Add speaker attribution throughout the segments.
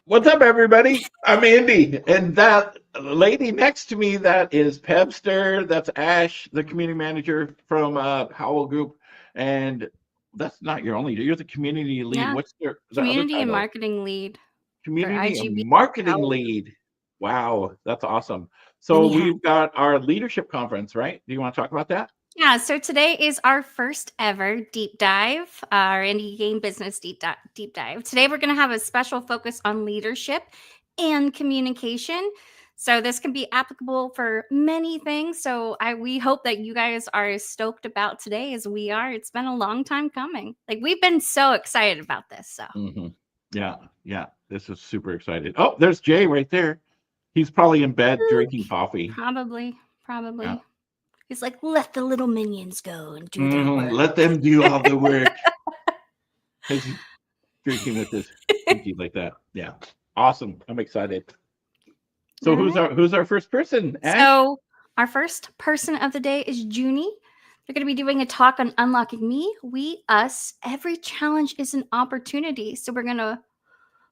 Speaker 1: What's up, everybody? I'm Andy, and that lady next to me, that is Pebster. That's Ash, the community manager from Howell Group, and that's not your only. You're the community lead.
Speaker 2: Yeah,
Speaker 1: What's the other
Speaker 2: community and
Speaker 1: title?
Speaker 2: marketing lead for
Speaker 1: Community and
Speaker 2: IGB.
Speaker 1: marketing
Speaker 2: Howell.
Speaker 1: lead. Wow, that's awesome. So
Speaker 2: Many hats.
Speaker 1: we've got our leadership conference, right? Do you want to talk about that?
Speaker 2: Yeah, so today is our first ever deep dive, our indie game business deep dive. Today we're going to have a special focus on leadership and communication. So this can be applicable for many things. So we hope that you guys are as stoked about today as we are. It's been a long time coming. Like we've been so excited about this. So
Speaker 1: hmm Yeah, yeah. This is super excited. Oh, there's Jay right there. He's probably in bed drinking coffee.
Speaker 2: probably,
Speaker 1: Yeah.
Speaker 2: probably. He's like, let the little minions go and do their work.
Speaker 1: Let them do all the work. As he's drinking with his pinky like that. Yeah. Awesome. I'm excited.
Speaker 2: All
Speaker 1: So who's
Speaker 2: right.
Speaker 1: our first person? Ash?
Speaker 2: So, our first person of the day is Juney. They're going to be doing a talk on unlocking me, we, us. Every challenge is an opportunity. So, we're going to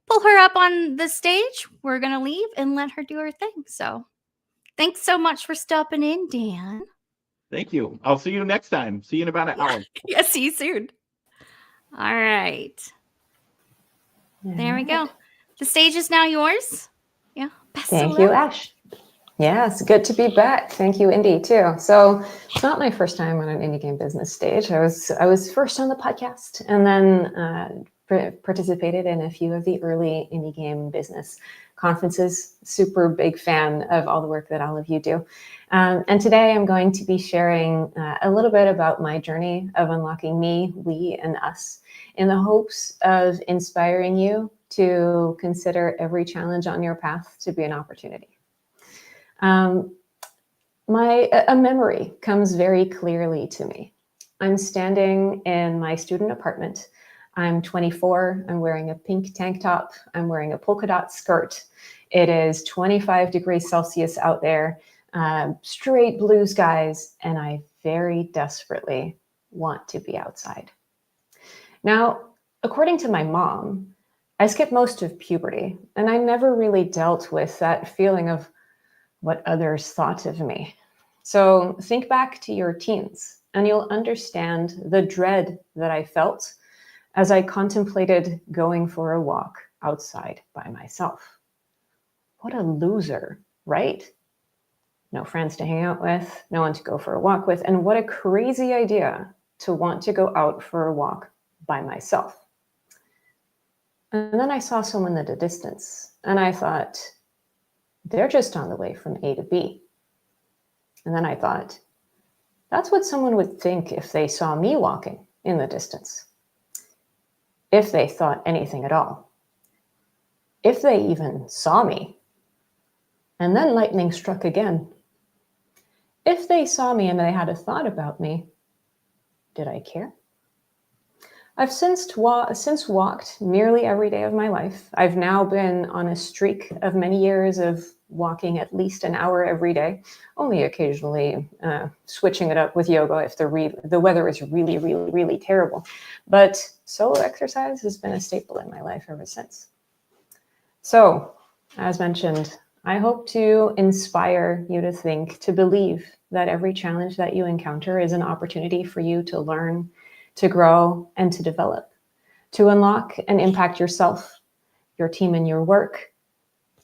Speaker 2: pull her up on the stage. We're going to leave and let her do her thing. So, thanks so much for stopping in, Dan.
Speaker 1: Thank you. I'll see you next time. See you in about an
Speaker 2: Yeah.
Speaker 1: hour.
Speaker 2: Yeah. See you soon. All right. There we go. The stage is now yours. Yeah. Best of
Speaker 3: Thank you,
Speaker 2: luck.
Speaker 3: Ash. Yes, good to be back. Thank you, Indy, too. So it's not my first time on an indie game business stage. I was first on the podcast, and then participated in a few of the early indie game business conferences. Super big fan of all the work that all of you do. And today I'm going to be sharing a little bit about my journey of unlocking me, we, and us, in the hopes of inspiring you to consider every challenge on your path to be an opportunity. A memory comes very clearly to me. I'm standing in my student apartment. I'm 24. I'm wearing a pink tank top. I'm wearing a polka dot skirt. It is 25 degrees Celsius out there, straight blue skies, and I very desperately want to be outside. Now, according to my mom, I skipped most of puberty, and I never really dealt with that feeling of what others thought of me. So think back to your teens, and you'll understand the dread that I felt as I contemplated going for a walk outside by myself. What a loser, right? No friends to hang out with, no one to go for a walk with, and what a crazy idea to want to go out for a walk by myself. And then I saw someone at a distance, and I thought, they're just on the way from A to B. And then I thought, that's what someone would think if they saw me walking in the distance. If they thought anything at all. If they even saw me. And then lightning struck again. If they saw me and they had a thought about me, did I care? I've since walked nearly every day of my life. I've now been on a streak of many years of walking at least an hour every day, only occasionally switching it up with yoga if the weather is really, really, really terrible. But solo exercise has been a staple in my life ever since. So, as mentioned, I hope to inspire you to think, to believe that every challenge that you encounter is an opportunity for you to learn, to grow, and to develop, to unlock and impact yourself, your team and your work,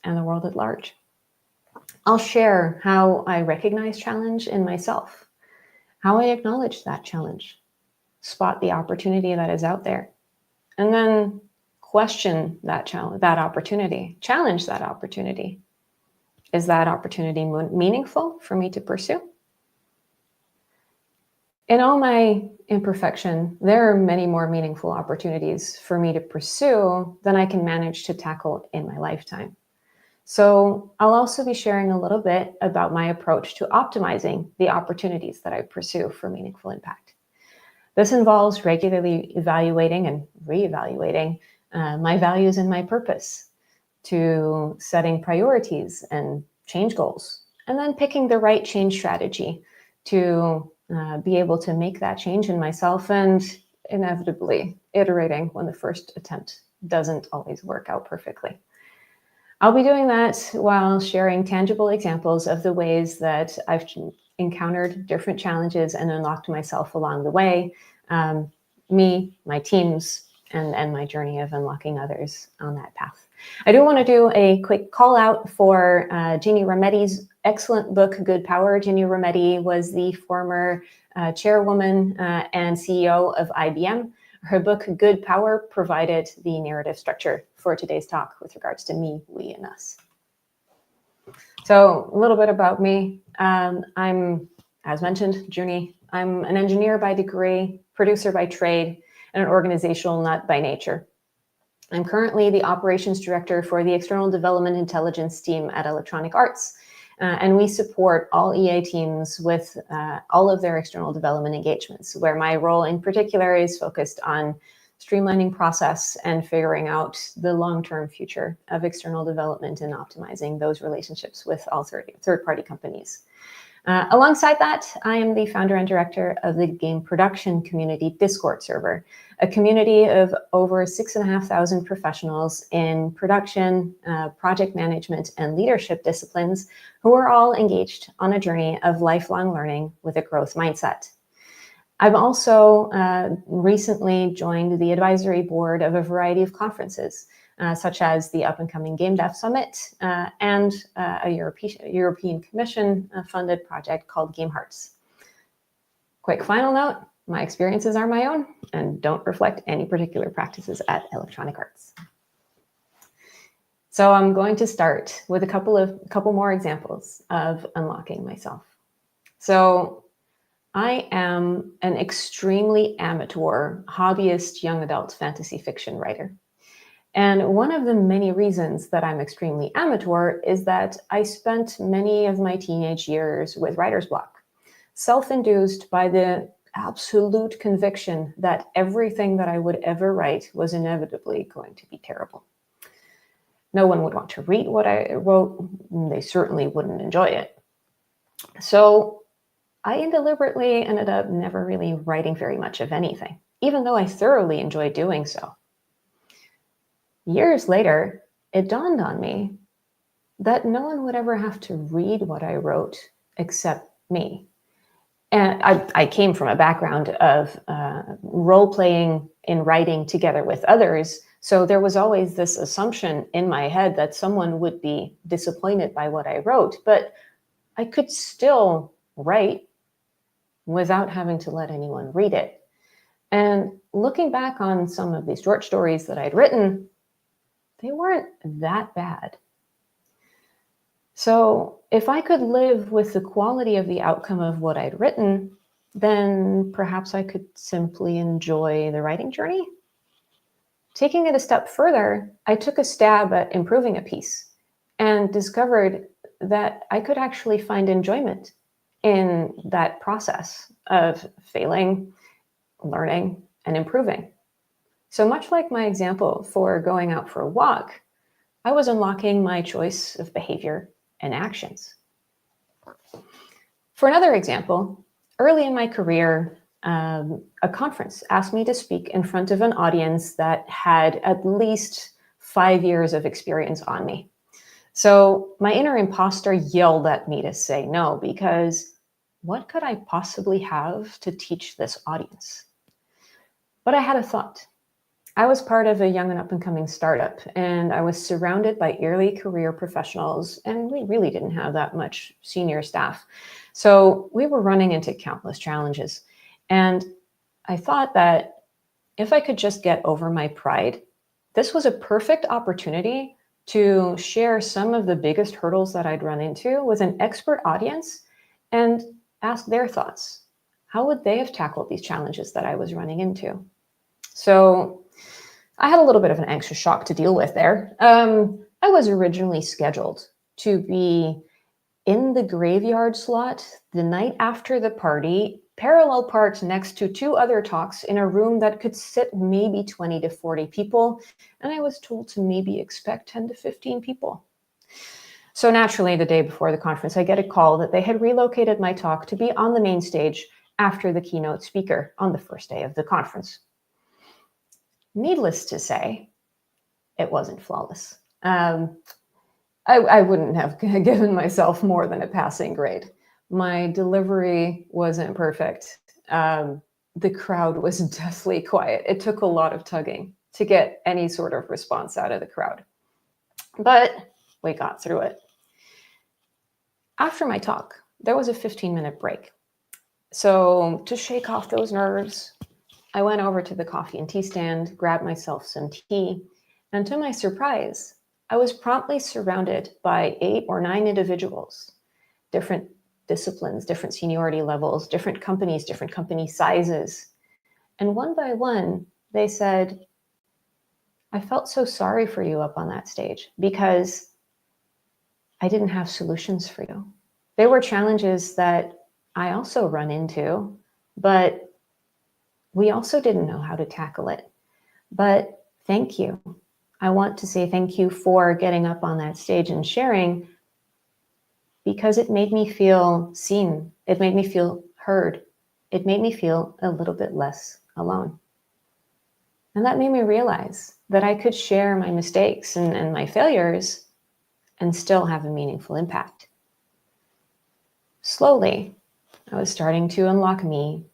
Speaker 3: and the world at large. I'll share how I recognize challenge in myself, how I acknowledge that challenge, spot the opportunity that is out there, and then question that opportunity, challenge that opportunity. Is that opportunity meaningful for me to pursue? In all my imperfection, there are many more meaningful opportunities for me to pursue than I can manage to tackle in my lifetime. So I'll also be sharing a little bit about my approach to optimizing the opportunities that I pursue for meaningful impact. This involves regularly evaluating and reevaluating my values and my purpose, to setting priorities and change goals, and then picking the right change strategy to be able to make that change in myself, and inevitably iterating when the first attempt doesn't always work out perfectly. I'll be doing that while sharing tangible examples of the ways that I've encountered different challenges and unlocked myself along the way, me, my teams, and my journey of unlocking others on that path. I do want to do a quick call out for Juney Remedi's excellent book, Good Power. Juney Remedi was the former chairwoman and CEO of IBM. Her book, Good Power, provided the narrative structure for today's talk with regards to me, we, and us. So a little bit about me. I'm, as mentioned, Juney. I'm an engineer by degree, producer by trade, and an organizational nut by nature. I'm currently the operations director for the External Development Intelligence team at Electronic Arts. And we support all EA teams with all of their external development engagements, where my role in particular is focused on streamlining process and figuring out the long-term future of external development and optimizing those relationships with all third-party companies. Alongside that, I am the founder and director of the game production community Discord server, a community of over 6,500 professionals in production, project management, and leadership disciplines who are all engaged on a journey of lifelong learning with a growth mindset. I've also recently joined the advisory board of a variety of conferences, such as the up-and-coming Game Dev Summit and a European Commission funded project called Game Hearts. Quick final note, my experiences are my own and don't reflect any particular practices at Electronic Arts. So I'm going to start with a couple more examples of unlocking myself. So I am an extremely amateur, hobbyist young adult fantasy fiction writer. And one of the many reasons that I'm extremely amateur is that I spent many of my teenage years with writer's block, self-induced by the absolute conviction that everything that I would ever write was inevitably going to be terrible. No one would want to read what I wrote. They certainly wouldn't enjoy it. So I deliberately ended up never really writing very much of anything, even though I thoroughly enjoyed doing so. Years later, it dawned on me that no one would ever have to read what I wrote except me. And I came from a background of role-playing in writing together with others, so there was always this assumption in my head that someone would be disappointed by what I wrote, but I could still write without having to let anyone read it. And looking back on some of these short stories that I'd written, they weren't that bad. So if I could live with the quality of the outcome of what I'd written, then perhaps I could simply enjoy the writing journey. Taking it a step further, I took a stab at improving a piece and discovered that I could actually find enjoyment in that process of failing, learning, and improving. So much like my example for going out for a walk, I was unlocking my choice of behavior and actions. For another example, early in my career, a conference asked me to speak in front of an audience that had at least 5 years of experience on me. So my inner imposter yelled at me to say no, because what could I possibly have to teach this audience? But I had a thought. I was part of a young and up-and-coming startup, and I was surrounded by early career professionals, and we really didn't have that much senior staff. So we were running into countless challenges. And I thought that if I could just get over my pride, this was a perfect opportunity to share some of the biggest hurdles that I'd run into with an expert audience and ask their thoughts. How would they have tackled these challenges that I was running into? So I had a little bit of an anxious shock to deal with there. I was originally scheduled to be in the graveyard slot the night after the party, parallel parked next to 2 other talks in a room that could sit maybe 20 to 40 people. And I was told to maybe expect 10 to 15 people. So naturally, the day before the conference, I get a call that they had relocated my talk to be on the main stage after the keynote speaker on the first day of the conference. Needless to say, it wasn't flawless. I wouldn't have given myself more than a passing grade. My delivery wasn't perfect. The crowd was deathly quiet. It took a lot of tugging to get any sort of response out of the crowd. But we got through it. After my talk, there was a 15-minute break. So to shake off those nerves, I went over to the coffee and tea stand, grabbed myself some tea, and to my surprise, I was promptly surrounded by 8 or 9 individuals, different disciplines, different seniority levels, different companies, different company sizes. And one by one, they said, I felt so sorry for you up on that stage because I didn't have solutions for you. There were challenges that I also run into, but we also didn't know how to tackle it. But thank you. I want to say thank you for getting up on that stage and sharing, because it made me feel seen. It made me feel heard. It made me feel a little bit less alone. And that made me realize that I could share my mistakes and my failures and still have a meaningful impact. Slowly, I was starting to unlock me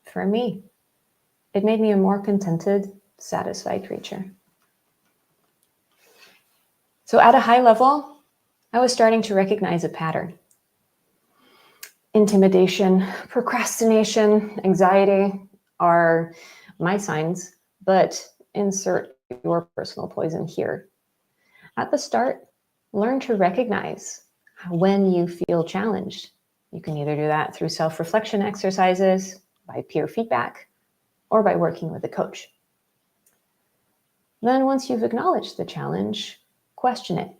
Speaker 3: for me. It made me a more contented, satisfied creature. So at a high level, I was starting to recognize a pattern. Intimidation, procrastination, anxiety are my signs, but insert your personal poison here. At the start, learn to recognize when you feel challenged. You can either do that through self-reflection exercises, by peer feedback, or by working with a coach. Then once you've acknowledged the challenge, question it.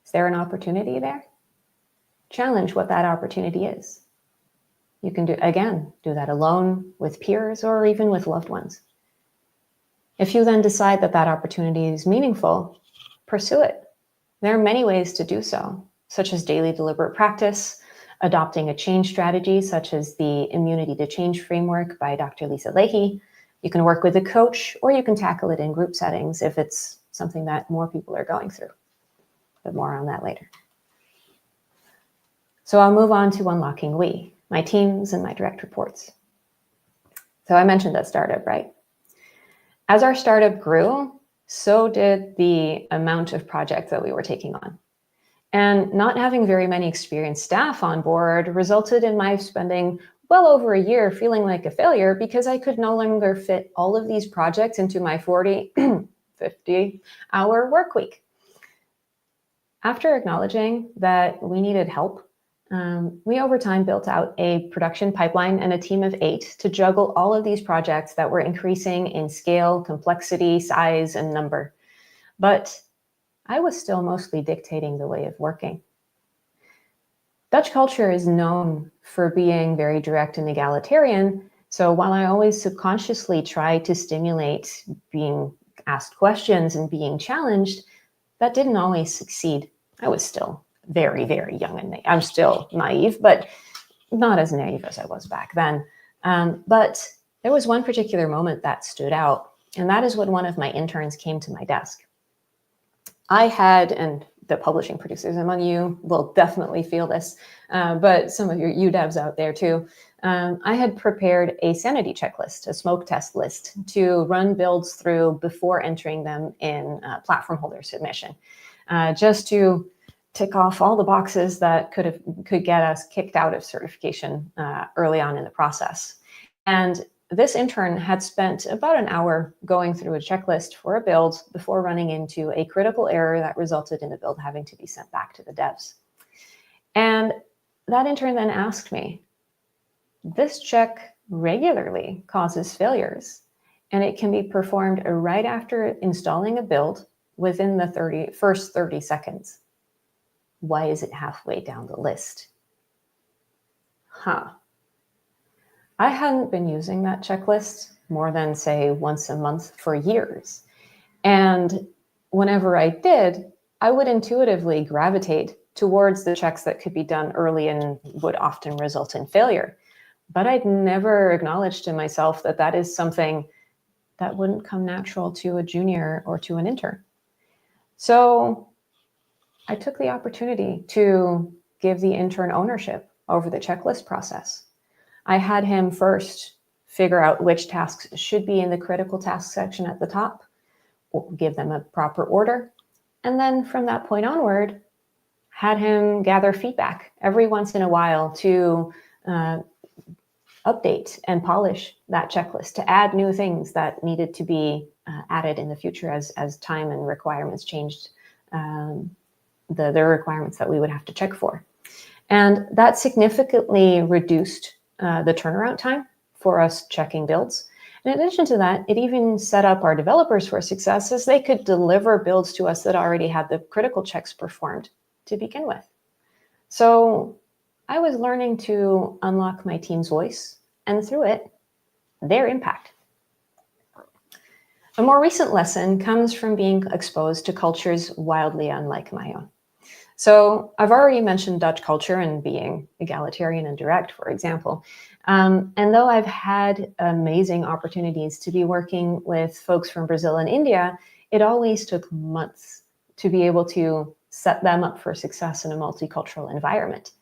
Speaker 3: Is there an opportunity there? Challenge what that opportunity is. You can do that alone, with peers, or even with loved ones. If you then decide that that opportunity is meaningful, pursue it. There are many ways to do so, such as daily deliberate practice, adopting a change strategy, such as the Immunity to Change framework by Dr. Lisa Leahy. You can work with a coach, or you can tackle it in group settings if it's something that more people are going through. But more on that later. So I'll move on to unlocking we, my teams and my direct reports. So I mentioned that startup, right? As our startup grew, so did the amount of projects that we were taking on. And not having very many experienced staff on board resulted in my spending well over a year feeling like a failure because I could no longer fit all of these projects into my 40, 50-hour work week. After acknowledging that we needed help, we over time built out a production pipeline and a team of 8 to juggle all of these projects that were increasing in scale, complexity, size, and number. But I was still mostly dictating the way of working. Dutch culture is known for being very direct and egalitarian, so while I always subconsciously try to stimulate being asked questions and being challenged, that didn't always succeed. I was still very, very young and I'm still naive, but not as naive as I was back then. But there was one particular moment that stood out, and that is when one of my interns came to my desk. I had, and the publishing producers among you will definitely feel this, but some of you devs out there too, I had prepared a sanity checklist, a smoke test list to run builds through before entering them in platform holder submission, just to tick off all the boxes that could get us kicked out of certification early on in the process. And this intern had spent about an hour going through a checklist for a build before running into a critical error that resulted in the build having to be sent back to the devs. And that intern then asked me, this check regularly causes failures, and it can be performed right after installing a build within the first 30 seconds. Why is it halfway down the list? I hadn't been using that checklist more than, say, once a month for years. And whenever I did, I would intuitively gravitate towards the checks that could be done early and would often result in failure. But I'd never acknowledged to myself that that is something that wouldn't come natural to a junior or to an intern. So I took the opportunity to give the intern ownership over the checklist process. I had him first figure out which tasks should be in the critical task section at the top, give them a proper order, and then from that point onward, had him gather feedback every once in a while to update and polish that checklist, to add new things that needed to be added in the future as time and requirements changed, the requirements that we would have to check for. And that significantly reduced the turnaround time for us checking builds. In addition to that, it even set up our developers for success, as they could deliver builds to us that already had the critical checks performed to begin with. So I was learning to unlock my team's voice, and through it, their impact. A more recent lesson comes from being exposed to cultures wildly unlike my own. So I've already mentioned Dutch culture and being egalitarian and direct, for example. And though I've had amazing opportunities to be working with folks from Brazil and India, it always took months to be able to set them up for success in a multicultural environment.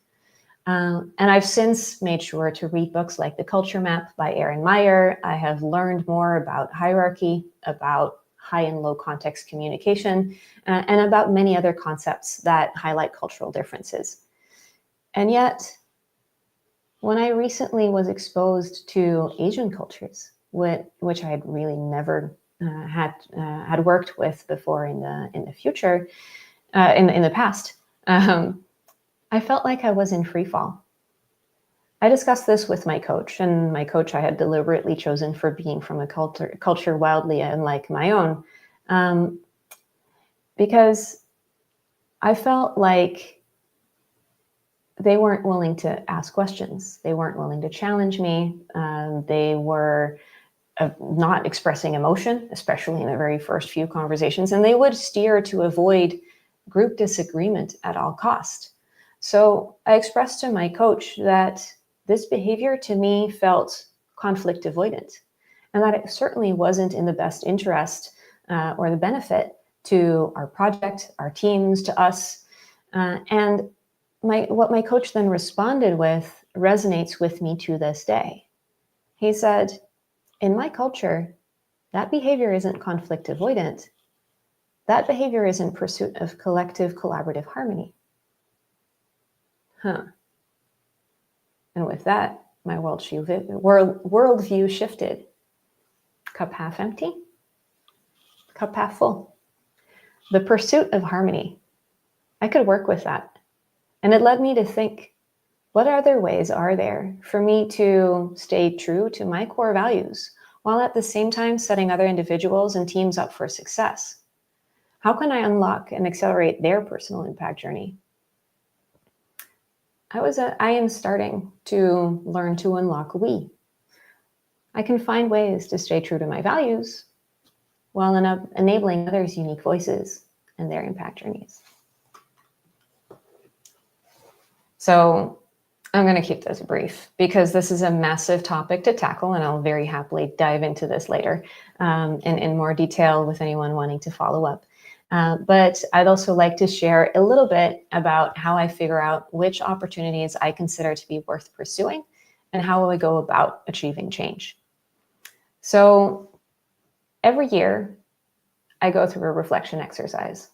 Speaker 3: And I've since made sure to read books like The Culture Map by Erin Meyer. I have learned more about hierarchy, about high and low context communication, and about many other concepts that highlight cultural differences. And yet, when I recently was exposed to Asian cultures, which I had really never had worked with before in the future, in the past, I felt like I was in free fall. I discussed this with my coach, and my coach I had deliberately chosen for being from a culture wildly unlike my own, because I felt like they weren't willing to ask questions. They weren't willing to challenge me. They were not expressing emotion, especially in the very first few conversations, and they would steer to avoid group disagreement at all cost. So I expressed to my coach that this behavior to me felt conflict avoidant, and that it certainly wasn't in the best interest or the benefit to our project, our teams, to us. And what my coach then responded with resonates with me to this day. He said, in my culture, that behavior isn't conflict avoidant. That behavior is in pursuit of collective collaborative harmony. And with that, my worldview shifted. Cup half empty, cup half full. The pursuit of harmony. I could work with that. And it led me to think, what other ways are there for me to stay true to my core values while at the same time setting other individuals and teams up for success? How can I unlock and accelerate their personal impact journey? I am starting to learn to unlock we. I can find ways to stay true to my values while enabling others' unique voices and their impact journeys. So I'm going to keep this brief because this is a massive topic to tackle, and I'll very happily dive into this later in more detail with anyone wanting to follow up. But I'd also like to share a little bit about how I figure out which opportunities I consider to be worth pursuing and how I go about achieving change. So every year, I go through a reflection exercise.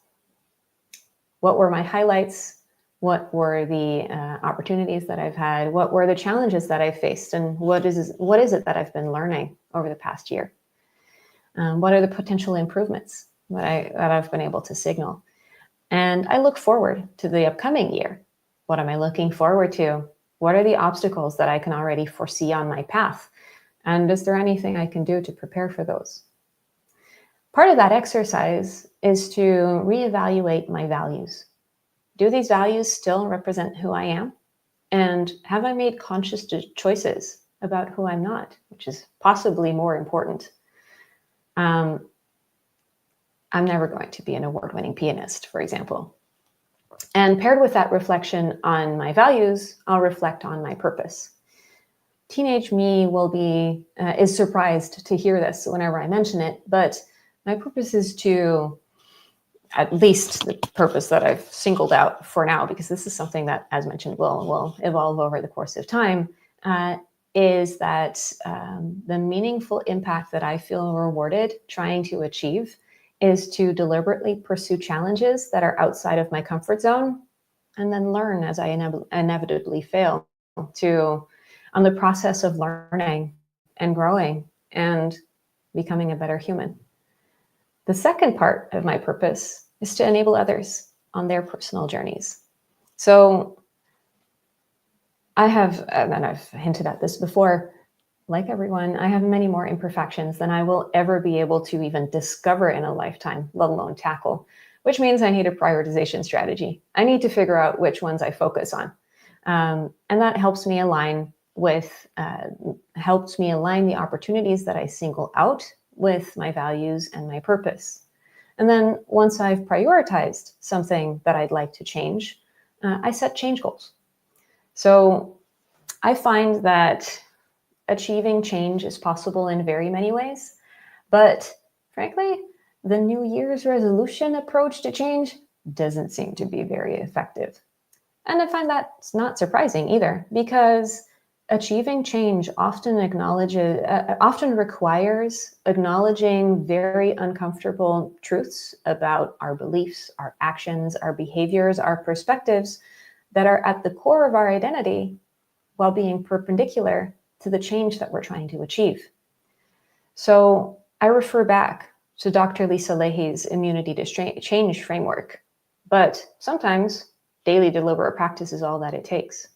Speaker 3: What were my highlights? What were the opportunities that I've had? What were the challenges that I faced? And what is it that I've been learning over the past year? What are the potential improvements that I've been able to signal? And I look forward to the upcoming year. What am I looking forward to? What are the obstacles that I can already foresee on my path? And is there anything I can do to prepare for those? Part of that exercise is to reevaluate my values. Do these values still represent who I am? And have I made conscious choices about who I'm not, which is possibly more important? I'm never going to be an award-winning pianist, for example. And paired with that reflection on my values, I'll reflect on my purpose. Teenage me is surprised to hear this whenever I mention it, but my purpose is to at least the purpose that I've singled out for now, because this is something that, as mentioned, will evolve over the course of time, is that the meaningful impact that I feel rewarded trying to achieve is to deliberately pursue challenges that are outside of my comfort zone, and then learn as I inevitably fail on the process of learning and growing and becoming a better human. The second part of my purpose is to enable others on their personal journeys. So I have, and I've hinted at this before, like everyone, I have many more imperfections than I will ever be able to even discover in a lifetime, let alone tackle, which means I need a prioritization strategy. I need to figure out which ones I focus on. And that helps me align the opportunities that I single out with my values and my purpose. And then once I've prioritized something that I'd like to change, I set change goals. So I find that achieving change is possible in very many ways, but frankly, the New Year's resolution approach to change doesn't seem to be very effective. And I find that's not surprising either, because achieving change often requires acknowledging very uncomfortable truths about our beliefs, our actions, our behaviors, our perspectives that are at the core of our identity, while being perpendicular to the change that we're trying to achieve. So I refer back to Dr. Lisa Leahy's immunity to change framework, but sometimes daily deliberate practice is all that it takes.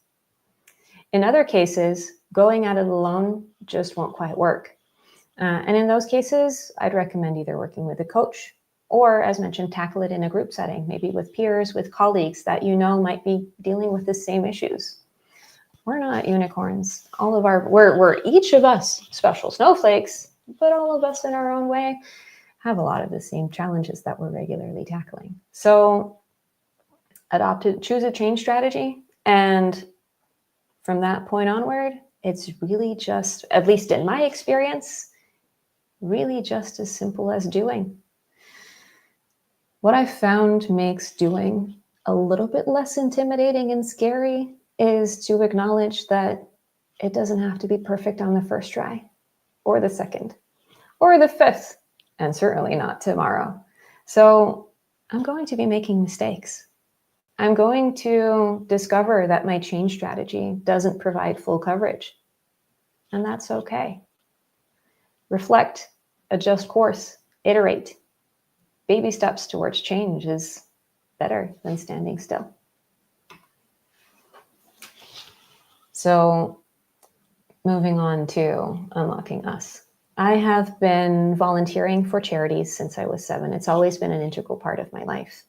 Speaker 3: In other cases, going at it alone just won't quite work. And in those cases, I'd recommend either working with a coach or, as mentioned, tackle it in a group setting, maybe with peers, with colleagues that you know might be dealing with the same issues. We're not unicorns. We're each of us special snowflakes, but all of us in our own way have a lot of the same challenges that we're regularly tackling. So choose a change strategy, and from that point onward, it's really just, at least in my experience, really just as simple as doing. What I found makes doing a little bit less intimidating and scary is to acknowledge that it doesn't have to be perfect on the first try, or the second, or the fifth, and certainly not tomorrow. So I'm going to be making mistakes. I'm going to discover that my change strategy doesn't provide full coverage, and that's okay. Reflect, adjust course, iterate. Baby steps towards change is better than standing still. So moving on to unlocking us. I have been volunteering for charities since I was 7. It's always been an integral part of my life.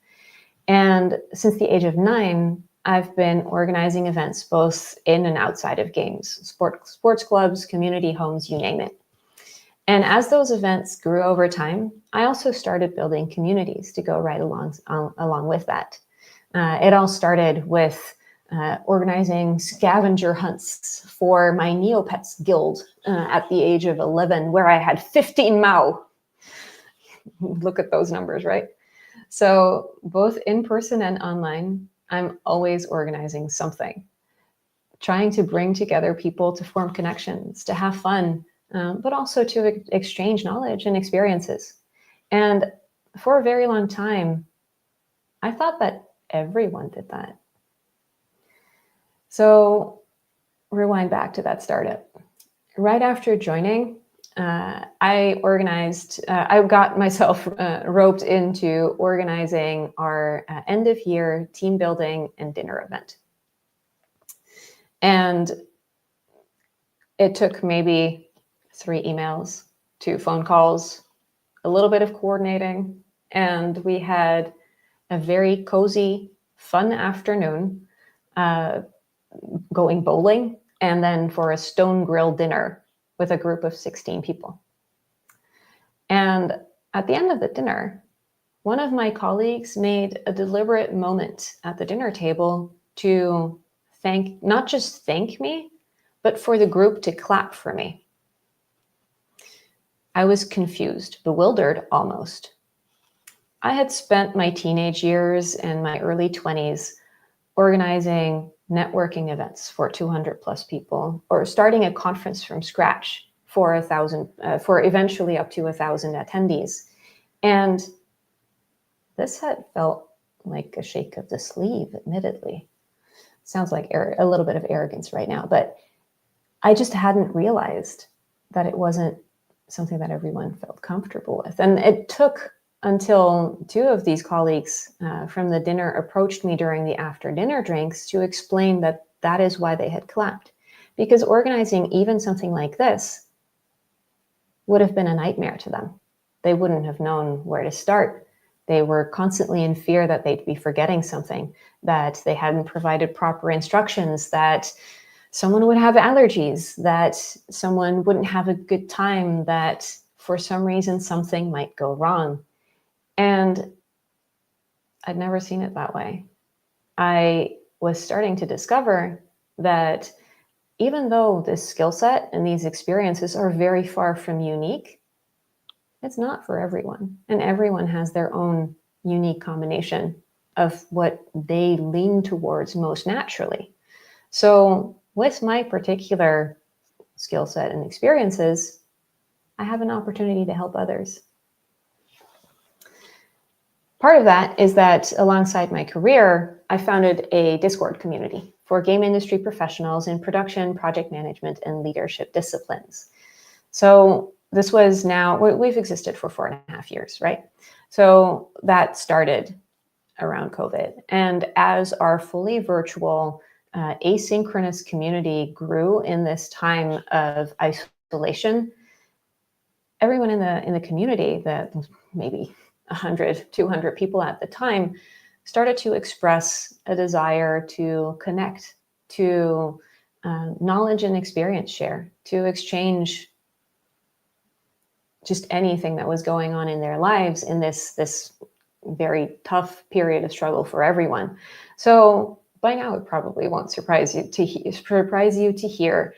Speaker 3: And since the age of 9, I've been organizing events both in and outside of games, sports clubs, community homes, you name it. And as those events grew over time, I also started building communities to go right along with that. It all started with organizing scavenger hunts for my Neopets Guild at the age of 11, where I had 15 Mao. Look at those numbers, right? So both in person and online, I'm always organizing something, trying to bring together people to form connections, to have fun, but also to exchange knowledge and experiences. And for a very long time, I thought that everyone did that. So rewind back to that startup. Right after joining, I got myself roped into organizing our end of year team building and dinner event. And it took maybe 3 emails, 2 phone calls, a little bit of coordinating, and we had a very cozy, fun afternoon going bowling, and then for a stone grill dinner with a group of 16 people. And at the end of the dinner, one of my colleagues made a deliberate moment at the dinner table to not just thank me, but for the group to clap for me. I was confused, bewildered almost. I had spent my teenage years and my early 20s organizing networking events for 200 plus people, or starting a conference from scratch for 1,000, for eventually up to 1,000 attendees. And this had felt like a shake of the sleeve, admittedly. Sounds like a little bit of arrogance right now, but I just hadn't realized that it wasn't something that everyone felt comfortable with. And it took until two of these colleagues from the dinner approached me during the after dinner drinks to explain that that is why they had clapped. Because organizing even something like this would have been a nightmare to them. They wouldn't have known where to start. They were constantly in fear that they'd be forgetting something, that they hadn't provided proper instructions, that someone would have allergies, that someone wouldn't have a good time, that for some reason something might go wrong. And I'd never seen it that way. I was starting to discover that even though this skill set and these experiences are very far from unique, it's not for everyone. And everyone has their own unique combination of what they lean towards most naturally. So with my particular skill set and experiences, I have an opportunity to help others. Part of that is that alongside my career, I founded a Discord community for game industry professionals in production, project management, and leadership disciplines. So this was now, we've existed for 4.5 years, right? So that started around COVID. And as our fully virtual asynchronous community grew in this time of isolation, everyone in the community, that maybe 100, 200 people at the time, started to express a desire to connect, to knowledge and experience share, to exchange just anything that was going on in their lives in this very tough period of struggle for everyone. So by now, it probably won't surprise you to hear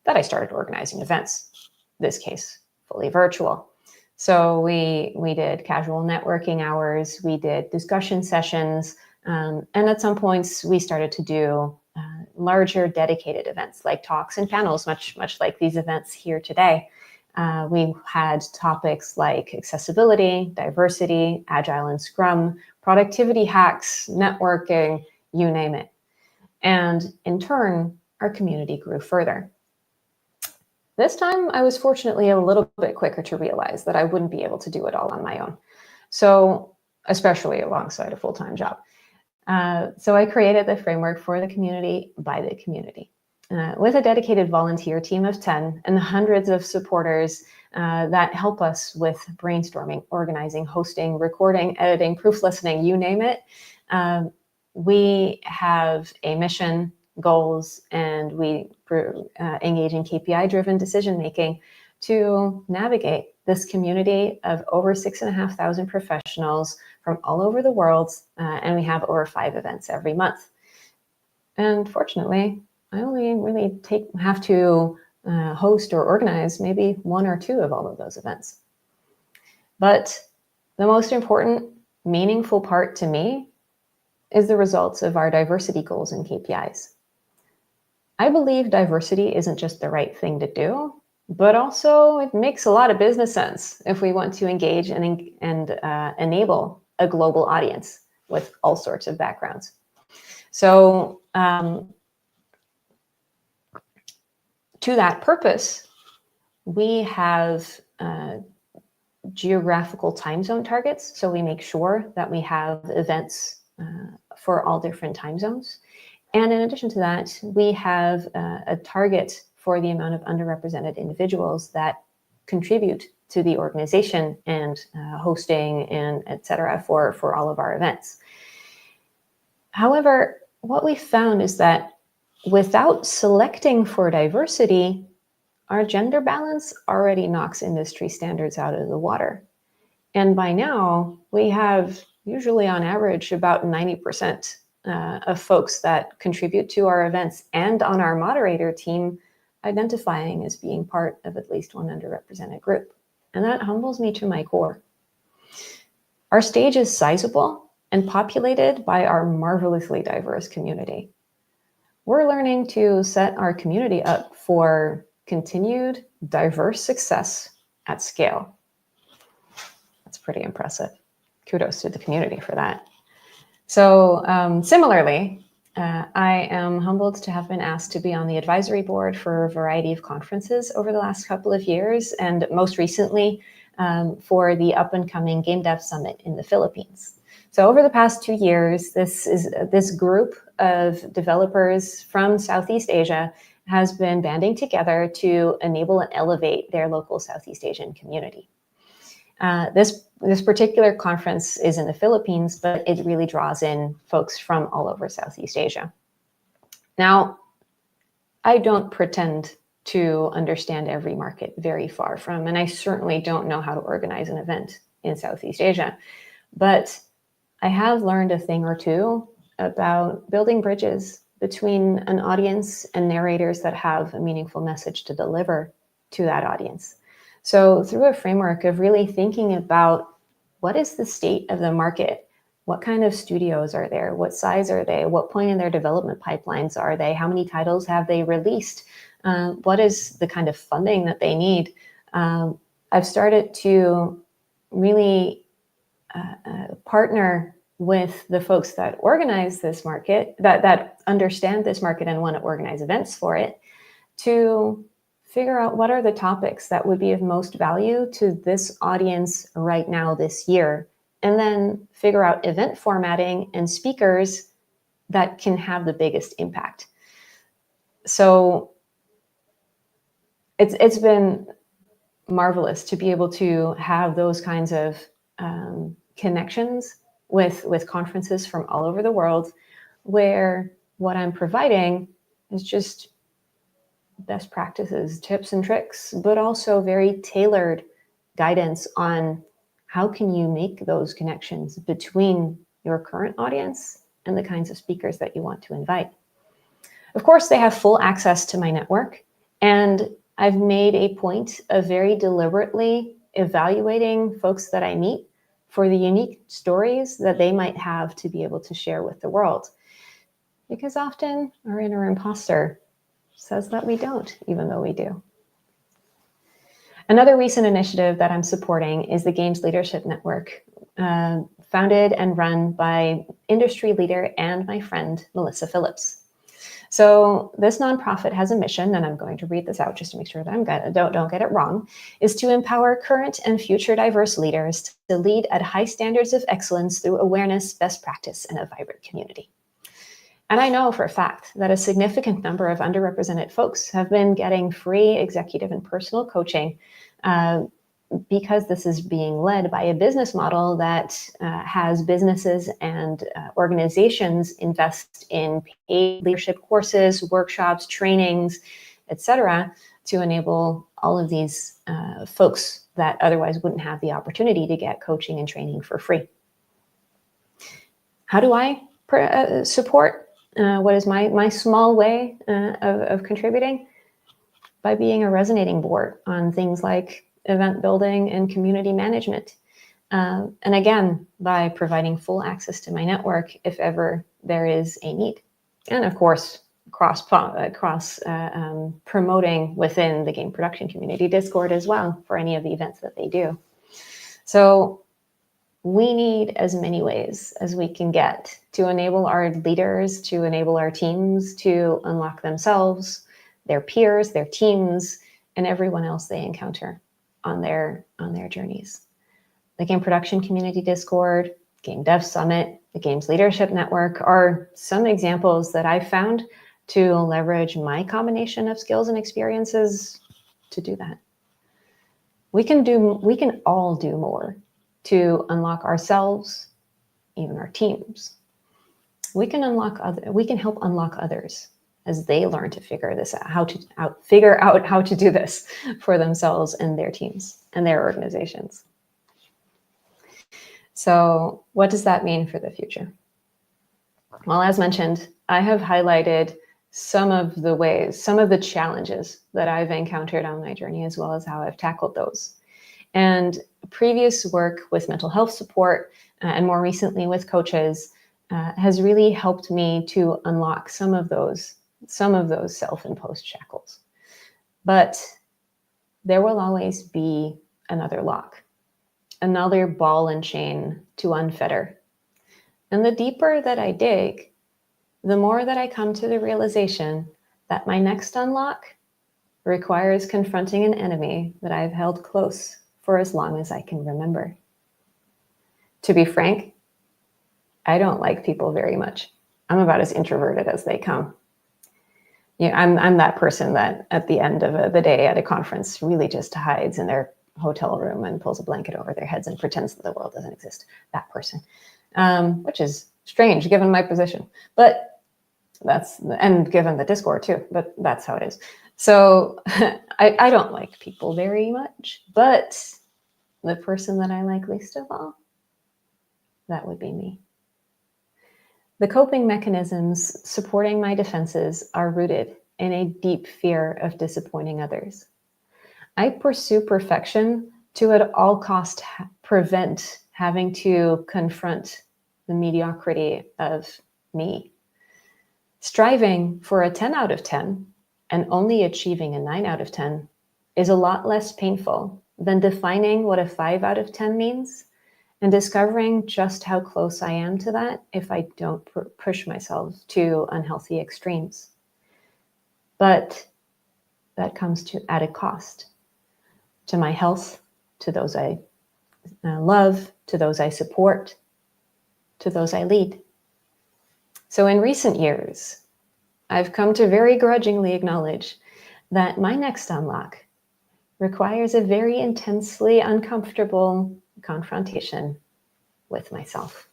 Speaker 3: that I started organizing events, this case, fully virtual. So we did casual networking hours, we did discussion sessions, and at some points we started to do larger dedicated events like talks and panels, much like these events here today. We had topics like accessibility, diversity, agile and scrum, productivity hacks, networking, you name it. And in turn, our community grew further. This time, I was fortunately a little bit quicker to realize that I wouldn't be able to do it all on my own. So, especially alongside a full-time job. So I created the framework for the community by the community. With a dedicated volunteer team of 10 and hundreds of supporters that help us with brainstorming, organizing, hosting, recording, editing, proof listening, you name it. We have a mission, goals, and we engage in KPI-driven decision-making to navigate this community of over 6,500 professionals from all over the world, and we have over 5 events every month. And fortunately, I only really have to host or organize maybe 1 or 2 of all of those events. But the most important, meaningful part to me is the results of our diversity goals and KPIs. I believe diversity isn't just the right thing to do, but also it makes a lot of business sense if we want to engage and enable a global audience with all sorts of backgrounds. So to that purpose, we have geographical time zone targets. So we make sure that we have events for all different time zones. And in addition to that, we have a target for the amount of underrepresented individuals that contribute to the organization and hosting and et cetera for all of our events. However, what we found is that without selecting for diversity, our gender balance already knocks industry standards out of the water. And by now, we have usually on average about 90% of folks that contribute to our events and on our moderator team identifying as being part of at least one underrepresented group. And that humbles me to my core. Our stage is sizable and populated by our marvelously diverse community. We're learning to set our community up for continued diverse success at scale. That's pretty impressive. Kudos to the community for that. So similarly, I am humbled to have been asked to be on the advisory board for a variety of conferences over the last couple of years, and most recently for the up-and-coming Game Dev Summit in the Philippines. So over the past 2 years, this group of developers from Southeast Asia has been banding together to enable and elevate their local Southeast Asian community. This particular conference is in the Philippines, but it really draws in folks from all over Southeast Asia. Now, I don't pretend to understand every market, very far from, and I certainly don't know how to organize an event in Southeast Asia, but I have learned a thing or two about building bridges between an audience and narrators that have a meaningful message to deliver to that audience. So through a framework of really thinking about what is the state of the market, what kind of studios are there, what size are they, what point in their development pipelines are they, how many titles have they released, what is the kind of funding that they need. I've started to really partner with the folks that organize this market, that understand this market and want to organize events for it, to figure out what are the topics that would be of most value to this audience right now this year, and then figure out event formatting and speakers that can have the biggest impact. So it's been marvelous to be able to have those kinds of connections with conferences from all over the world, where what I'm providing is just best practices, tips and tricks, but also very tailored guidance on how can you make those connections between your current audience and the kinds of speakers that you want to invite. Of course, they have full access to my network, and I've made a point of very deliberately evaluating folks that I meet for the unique stories that they might have to be able to share with the world. Because often our inner imposter says that we don't, even though we do. Another recent initiative that I'm supporting is the Games Leadership Network, founded and run by industry leader and my friend, Melissa Phillips. So this nonprofit has a mission, and I'm going to read this out just to make sure that don't get it wrong, is to empower current and future diverse leaders to lead at high standards of excellence through awareness, best practice, and a vibrant community. And I know for a fact that a significant number of underrepresented folks have been getting free executive and personal coaching because this is being led by a business model that has businesses and organizations invest in paid leadership courses, workshops, trainings, etc., to enable all of these folks that otherwise wouldn't have the opportunity to get coaching and training for free. How do I support? What is my small way of contributing? By being a resonating board on things like event building and community management. And again, by providing full access to my network if ever there is a need. And of course, cross promoting within the game production community Discord as well for any of the events that they do. So we need as many ways as we can get to enable our leaders, to enable our teams to unlock themselves, their peers, their teams, and everyone else they encounter on their journeys. The Game Production Community Discord, Game Dev Summit, the Games Leadership Network are some examples that I've found to leverage my combination of skills and experiences to do that. We can all do more to unlock ourselves, even our teams. We can help unlock others as they learn to figure this out, figure out how to do this for themselves and their teams and their organizations. So what does that mean for the future? Well, as mentioned, I have highlighted some of the challenges that I've encountered on my journey, as well as how I've tackled those. And previous work with mental health support and more recently with coaches has really helped me to unlock some of those self-imposed shackles. But there will always be another lock, another ball and chain to unfetter. And the deeper that I dig, the more that I come to the realization that my next unlock requires confronting an enemy that I've held close for as long as I can remember. To be frank, I don't like people very much. I'm about as introverted as they come. Yeah, I'm that person that at the end of the day at a conference really just hides in their hotel room and pulls a blanket over their heads and pretends that the world doesn't exist. That person, which is strange given my position, but and given the Discord too, but that's how it is. So I don't like people very much, but the person that I like least of all, that would be me. The coping mechanisms supporting my defenses are rooted in a deep fear of disappointing others. I pursue perfection to at all cost prevent having to confront the mediocrity of me. Striving for a 10 out of 10 and only achieving a 9 out of 10 is a lot less painful than defining what a 5 out of 10 means and discovering just how close I am to that if I don't push myself to unhealthy extremes. But that comes at a cost to my health, to those I love, to those I support, to those I lead. So in recent years, I've come to very grudgingly acknowledge that my next unlock requires a very intensely uncomfortable confrontation with myself.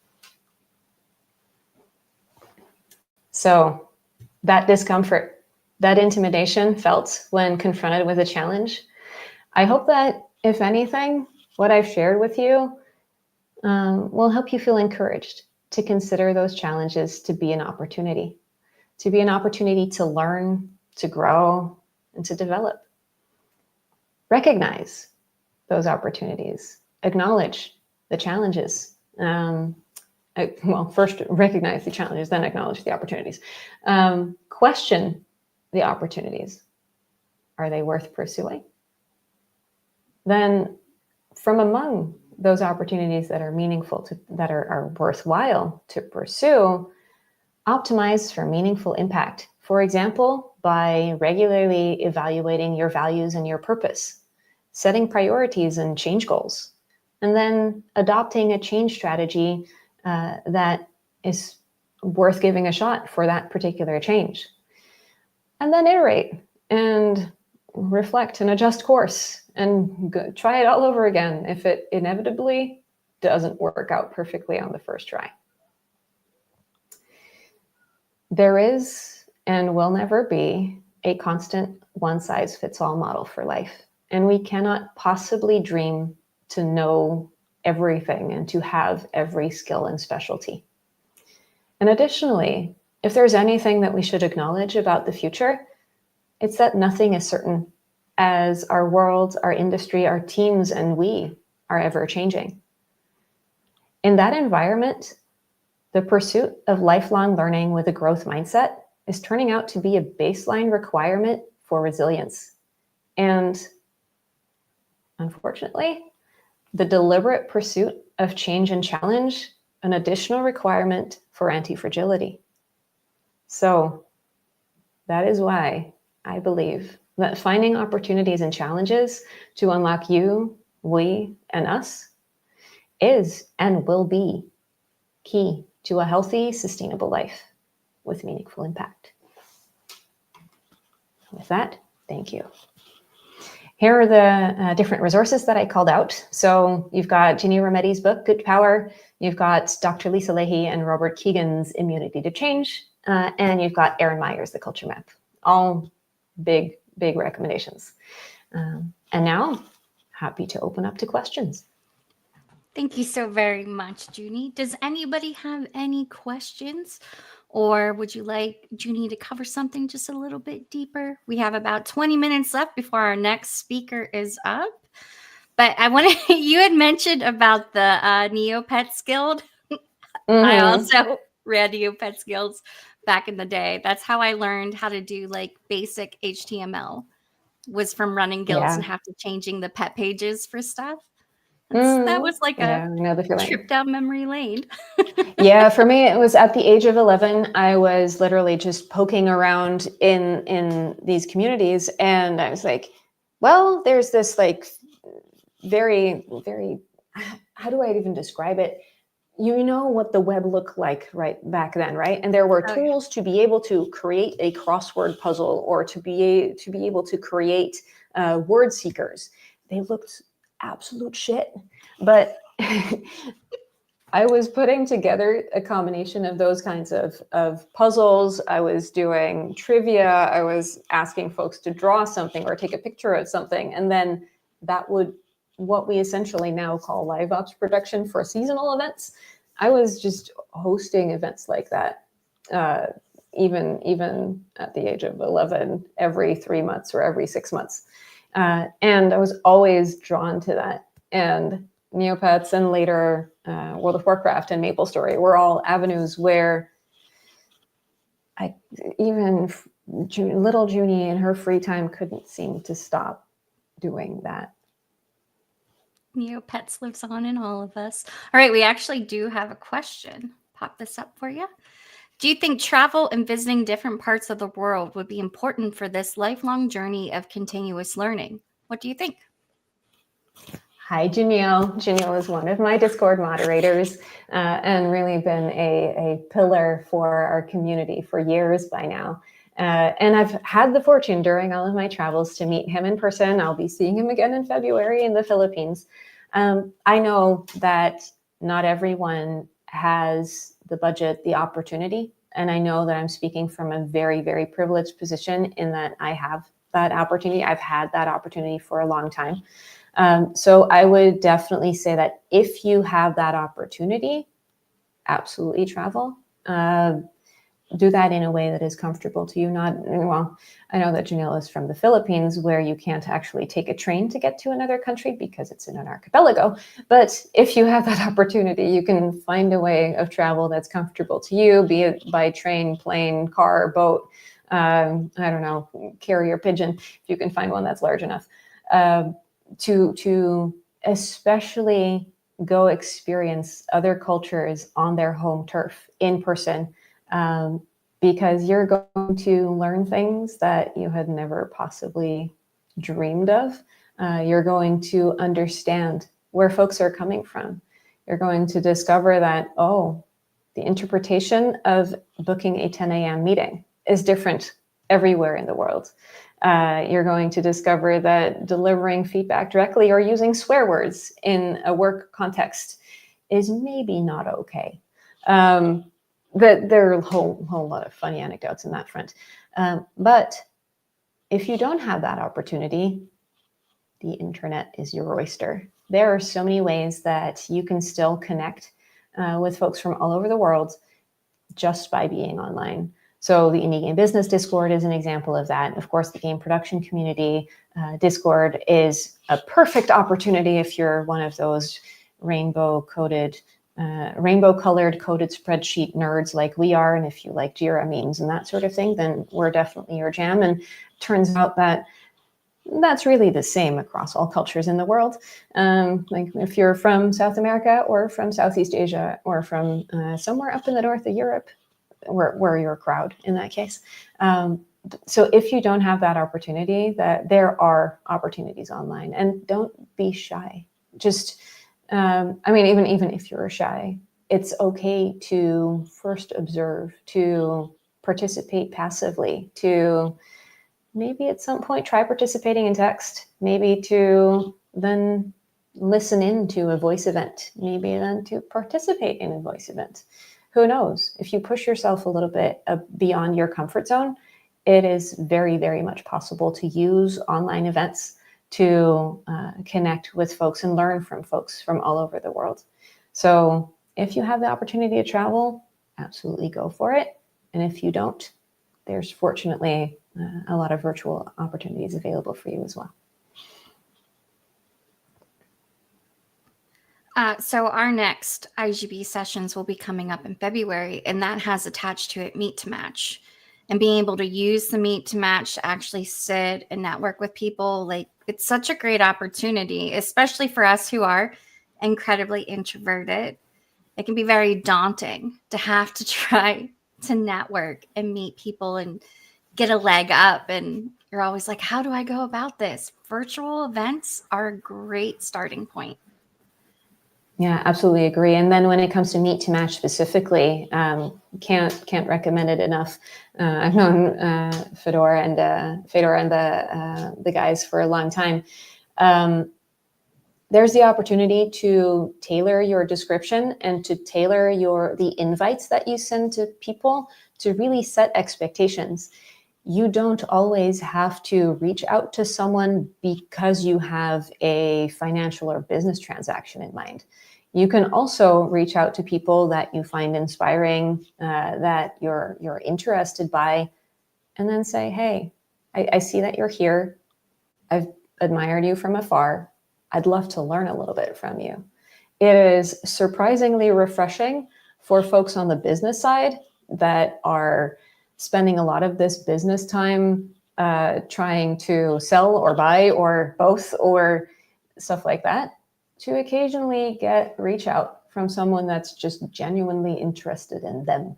Speaker 3: So that discomfort, that intimidation felt when confronted with a challenge, I hope that, if anything, what I've shared with you will help you feel encouraged to consider those challenges to be an opportunity to learn, to grow, and to develop. Recognize those opportunities, acknowledge the challenges. First recognize the challenges, then acknowledge the opportunities. Question the opportunities. Are they worth pursuing? Then from among those opportunities that are meaningful, that are worthwhile to pursue, optimize for meaningful impact. For example, by regularly evaluating your values and your purpose, setting priorities and change goals, and then adopting a change strategy that is worth giving a shot for that particular change. And then iterate and reflect and adjust course and try it all over again if it inevitably doesn't work out perfectly on the first try. There is and will never be a constant one-size-fits-all model for life. And we cannot possibly dream to know everything and to have every skill and specialty. And additionally, if there's anything that we should acknowledge about the future, it's that nothing is certain, as our world, our industry, our teams, and we are ever changing. In that environment, the pursuit of lifelong learning with a growth mindset is turning out to be a baseline requirement for resilience. And unfortunately, the deliberate pursuit of change and challenge, an additional requirement for anti-fragility. So that is why I believe that finding opportunities and challenges to unlock you, we, and us is and will be key to a healthy, sustainable life with meaningful impact. With that, thank you. Here are the different resources that I called out. So you've got Juney Rometty's book, Good Power. You've got Dr. Lisa Leahy and Robert Keegan's Immunity to Change. And you've got Erin Meyer's The Culture Map. All big, big recommendations. And now, happy to open up to questions.
Speaker 2: Thank you so very much, Juney. Does anybody have any questions? Or would you like Juney to cover something just a little bit deeper? We have about 20 minutes left before our next speaker is up. But I want to, you had mentioned about the Neopets Guild. I
Speaker 3: Mhm.
Speaker 2: also read Neopets Guilds back in the day. That's how I learned how to do like basic HTML, was from running guilds and
Speaker 3: Yeah.
Speaker 2: have to changing the pet pages for stuff. That was like
Speaker 3: Yeah,
Speaker 2: a
Speaker 3: I know the feeling.
Speaker 2: trip down memory lane.
Speaker 3: Yeah, for me, it was at the age of 11. I was literally just poking around in these communities, and I was like, well, there's this like very, very, how do I even describe it? You know what the web looked like right back then, right? And there were
Speaker 2: Oh, yeah.
Speaker 3: tools to be able to create a crossword puzzle or to be able to create word seekers. They looked absolute shit, but I was putting together a combination of those kinds of puzzles. I was doing trivia. I was asking folks to draw something or take a picture of something. And then that would, what we essentially now call live ops production for seasonal events. I was just hosting events like that, even at the age of 11, every 3 months or every 6 months. And I was always drawn to that. And Neopets and later World of Warcraft and MapleStory were all avenues where I even little Juney in her free time couldn't seem to stop doing that.
Speaker 2: Neopets lives on in all of us. All right, we actually do have a question. Pop this up for you. Do you think travel and visiting different parts of the world would be important for this lifelong journey of continuous learning? What do you think?
Speaker 3: Hi, Janelle. Janelle is one of my Discord moderators and really been a pillar for our community for years by now. And I've had the fortune during all of my travels to meet him in person. I'll be seeing him again in February in the Philippines. I know that not everyone has the budget, the opportunity. And I know that I'm speaking from a very, very privileged position in that I have that opportunity. I've had that opportunity for a long time. So I would definitely say that if you have that opportunity, absolutely travel. Do that in a way that is comfortable to you. Well, I know that Janelle is from the Philippines, where you can't actually take a train to get to another country because it's in an archipelago. But if you have that opportunity, you can find a way of travel that's comfortable to you, be it by train, plane, car, boat. I don't know, carrier pigeon, if you can find one that's large enough. To especially go experience other cultures on their home turf in person, because you're going to learn things that you had never possibly dreamed of. You're going to understand where folks are coming from. You're going to discover that, oh, the interpretation of booking a 10 a.m. meeting is different everywhere in the world. You're going to discover that delivering feedback directly or using swear words in a work context is maybe not okay. There are a whole lot of funny anecdotes in that front. But if you don't have that opportunity, the internet is your oyster. There are so many ways that you can still connect with folks from all over the world just by being online. So the Indie Game Business Discord is an example of that. Of course, the game production community Discord is a perfect opportunity if you're one of those rainbow-colored coded spreadsheet nerds like we are. And if you like Jira memes and that sort of thing, then we're definitely your jam. And it turns out that that's really the same across all cultures in the world. Like if you're from South America or from Southeast Asia or from somewhere up in the north of Europe, we're your crowd in that case. So if you don't have that opportunity, that there are opportunities online, and don't be shy. Just, even if you're shy, it's okay to first observe, to participate passively, to maybe at some point try participating in text, maybe to then listen into a voice event, maybe then to participate in a voice event. Who knows? If you push yourself a little bit beyond your comfort zone, it is very, very much possible to use online events to connect with folks and learn from folks from all over the world. So if you have the opportunity to travel, absolutely go for it. And if you don't, there's fortunately a lot of virtual opportunities available for you as well.
Speaker 2: So our next IGB sessions will be coming up in February, and that has attached to it Meet to Match. And being able to use the Meet to Match to actually sit and network with people, like it's such a great opportunity, especially for us who are incredibly introverted. It can be very daunting to have to try to network and meet people and get a leg up. And you're always like, how do I go about this? Virtual events are a great starting point.
Speaker 3: Yeah, absolutely agree. And then when it comes to Meet to Match specifically, can't recommend it enough. I've known Fedor and the guys for a long time. There's the opportunity to tailor your description and to tailor the invites that you send to people to really set expectations. You don't always have to reach out to someone because you have a financial or business transaction in mind. You can also reach out to people that you find inspiring, that you're interested by, and then say, hey, I see that you're here. I've admired you from afar. I'd love to learn a little bit from you. It is surprisingly refreshing for folks on the business side that are spending a lot of this business time trying to sell or buy or both or stuff like that, to occasionally reach out from someone that's just genuinely interested in them.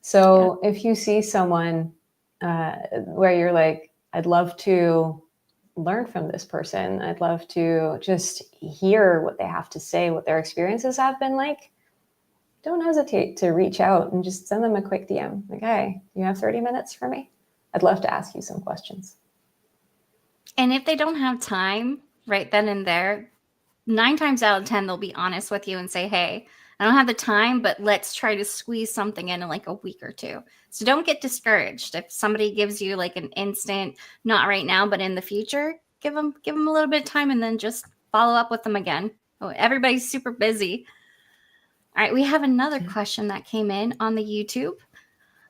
Speaker 3: So if you see someone where you're like, I'd love to learn from this person, I'd love to just hear what they have to say, what their experiences have been like, don't hesitate to reach out and just send them a quick DM. Like, hey, you have 30 minutes for me? I'd love to ask you some questions.
Speaker 2: And if they don't have time right then and there, 9 times out of 10, they'll be honest with you and say, hey, I don't have the time, but let's try to squeeze something in like a week or two. So don't get discouraged. If somebody gives you like an instant, not right now, but in the future, give them a little bit of time and then just follow up with them again. Oh, everybody's super busy. All right, we have another question that came in on the YouTube.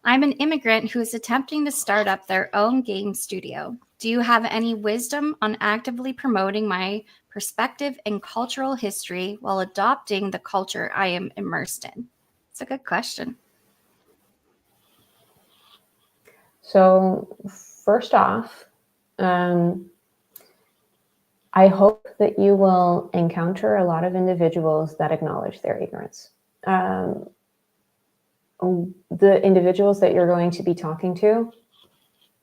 Speaker 2: I'm an immigrant who is attempting to start up their own game studio. Do you have any wisdom on actively promoting my perspective and cultural history while adopting the culture I am immersed in? It's a good question.
Speaker 3: So first off, I hope that you will encounter a lot of individuals that acknowledge their ignorance. The individuals that you're going to be talking to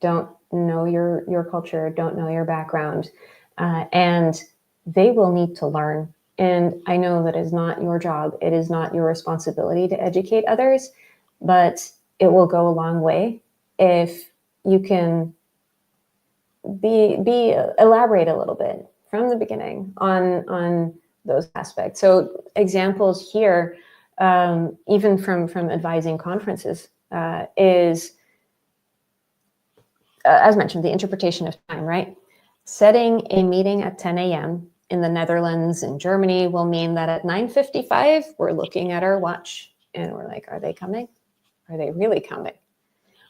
Speaker 3: don't know your culture, don't know your background, and they will need to learn. And I know that is not your job. It is not your responsibility to educate others, but it will go a long way if you can elaborate a little bit from the beginning on those aspects. So examples here, even from advising conferences, is, as mentioned, the interpretation of time, right? Setting a meeting at 10 a.m. in the Netherlands and Germany will mean that at 9:55, we're looking at our watch and we're like, are they coming? Are they really coming?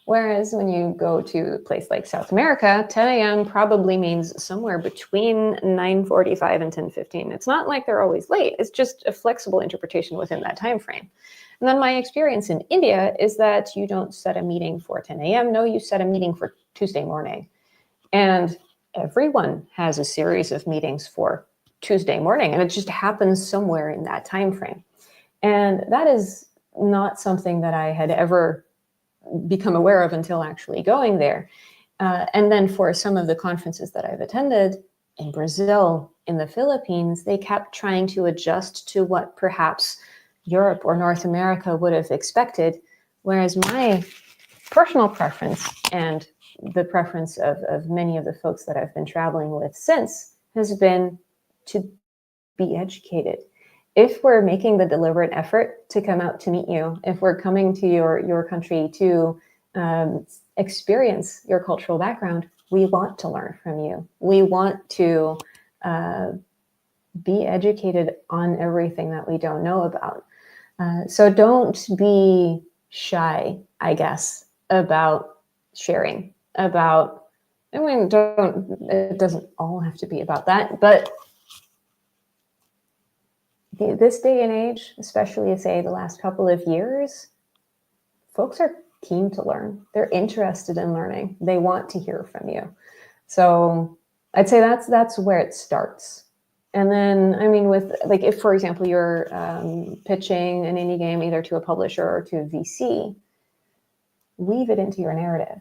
Speaker 3: Whereas when you go to a place like South America, 10 a.m. probably means somewhere between 9:45 and 10:15. It's not like they're always late. It's just a flexible interpretation within that time frame. And then my experience in India is that you don't set a meeting for 10 a.m. No, you set a meeting for Tuesday morning. And everyone has a series of meetings for Tuesday morning, and it just happens somewhere in that time frame. And that is not something that I had ever become aware of until actually going there. And then for some of the conferences that I've attended in Brazil, in the Philippines, they kept trying to adjust to what perhaps Europe or North America would have expected. Whereas my personal preference and the preference of many of the folks that I've been traveling with since has been to be educated. If we're making the deliberate effort to come out to meet you, if we're coming to your country to experience your cultural background, we want to learn from you. We want to be educated on everything that we don't know about. So don't be shy, I guess, about sharing, about, I mean, it doesn't all have to be about that, but this day and age, especially say the last couple of years, folks are keen to learn. They're interested in learning. They want to hear from you. So I'd say that's where it starts. And then, I mean, with like, if, for example, you're pitching an indie game either to a publisher or to a VC, weave it into your narrative.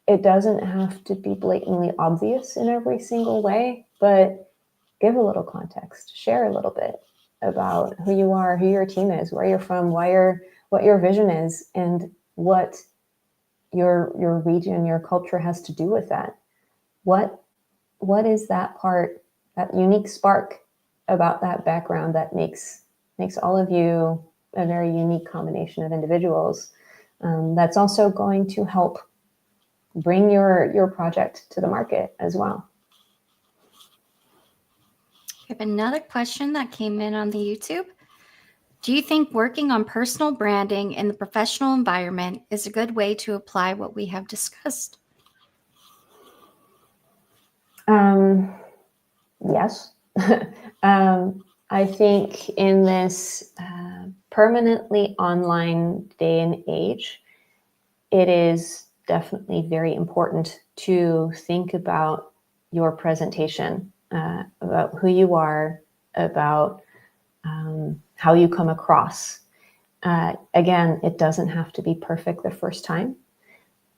Speaker 3: It doesn't have to be blatantly obvious in every single way, but give a little context, share a little bit about who you are, who your team is, where you're from, what your vision is, and what your region, your culture has to do with that. What is that part, that unique spark about that background that makes all of you a very unique combination of individuals? That's also going to help bring your project to the market as well.
Speaker 2: We have another question that came in on the YouTube. Do you think working on personal branding in the professional environment is a good way to apply what we have discussed?
Speaker 3: Yes. I think in this permanently online day and age, it is definitely very important to think about your presentation, about who you are, about how you come across. Again, it doesn't have to be perfect the first time.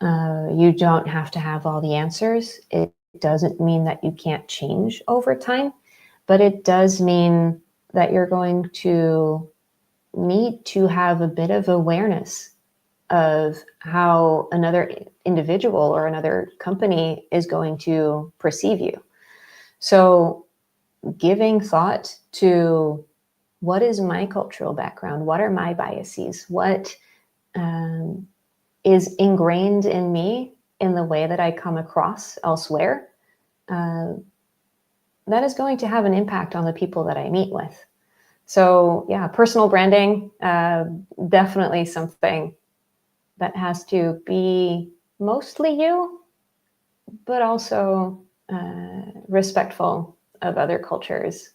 Speaker 3: You don't have to have all the answers. It doesn't mean that you can't change over time, but it does mean that you're going to need to have a bit of awareness of how another individual or another company is going to perceive you. So giving thought to what is my cultural background? What are my biases? What is ingrained in me in the way that I come across elsewhere? That is going to have an impact on the people that I meet with. So yeah, personal branding, definitely something that has to be mostly you, but also respectful of other cultures,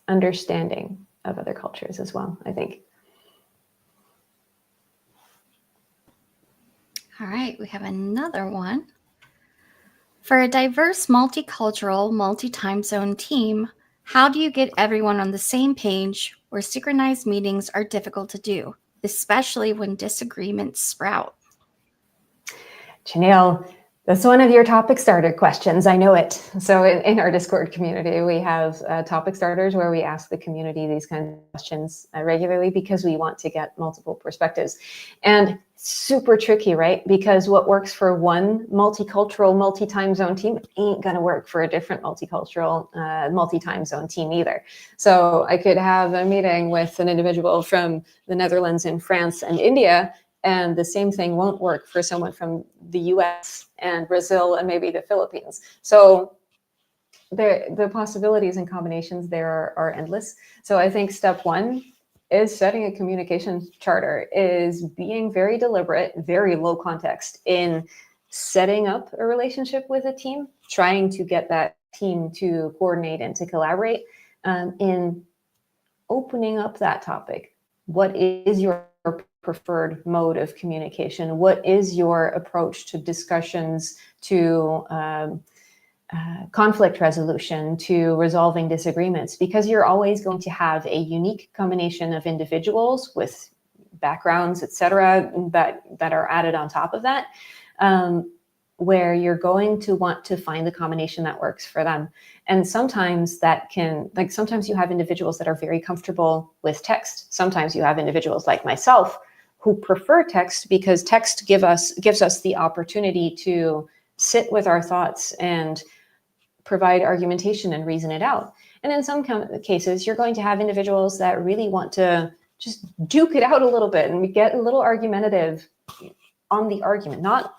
Speaker 3: understanding of other cultures as well, I think.
Speaker 2: All right, we have another one. For a diverse, multicultural, multi-time zone team, how do you get everyone on the same page where synchronized meetings are difficult to do, especially when disagreements sprout?
Speaker 3: Janelle, that's one of your topic starter questions. I know it. So in our Discord community, we have topic starters where we ask the community these kinds of questions regularly because we want to get multiple perspectives. And super tricky, right? Because what works for one multicultural, multi-time zone team ain't going to work for a different multicultural, multi-time zone team either. So I could have a meeting with an individual from the Netherlands and France and India, and the same thing won't work for someone from the US and Brazil and maybe the Philippines. So the possibilities and combinations there are endless. So I think step one is setting a communication charter, is being very deliberate, very low context in setting up a relationship with a team, trying to get that team to coordinate and to collaborate, in opening up that topic. What is your preferred mode of communication? What is your approach to discussions, to conflict resolution, to resolving disagreements? Because you're always going to have a unique combination of individuals with backgrounds, etc., that are added on top of that, where you're going to want to find the combination that works for them. And sometimes that can, like, sometimes you have individuals that are very comfortable with text. Sometimes you have individuals like myself who prefer text because text gives us the opportunity to sit with our thoughts and provide argumentation and reason it out. And in some cases, you're going to have individuals that really want to just duke it out a little bit and get a little argumentative on the argument, not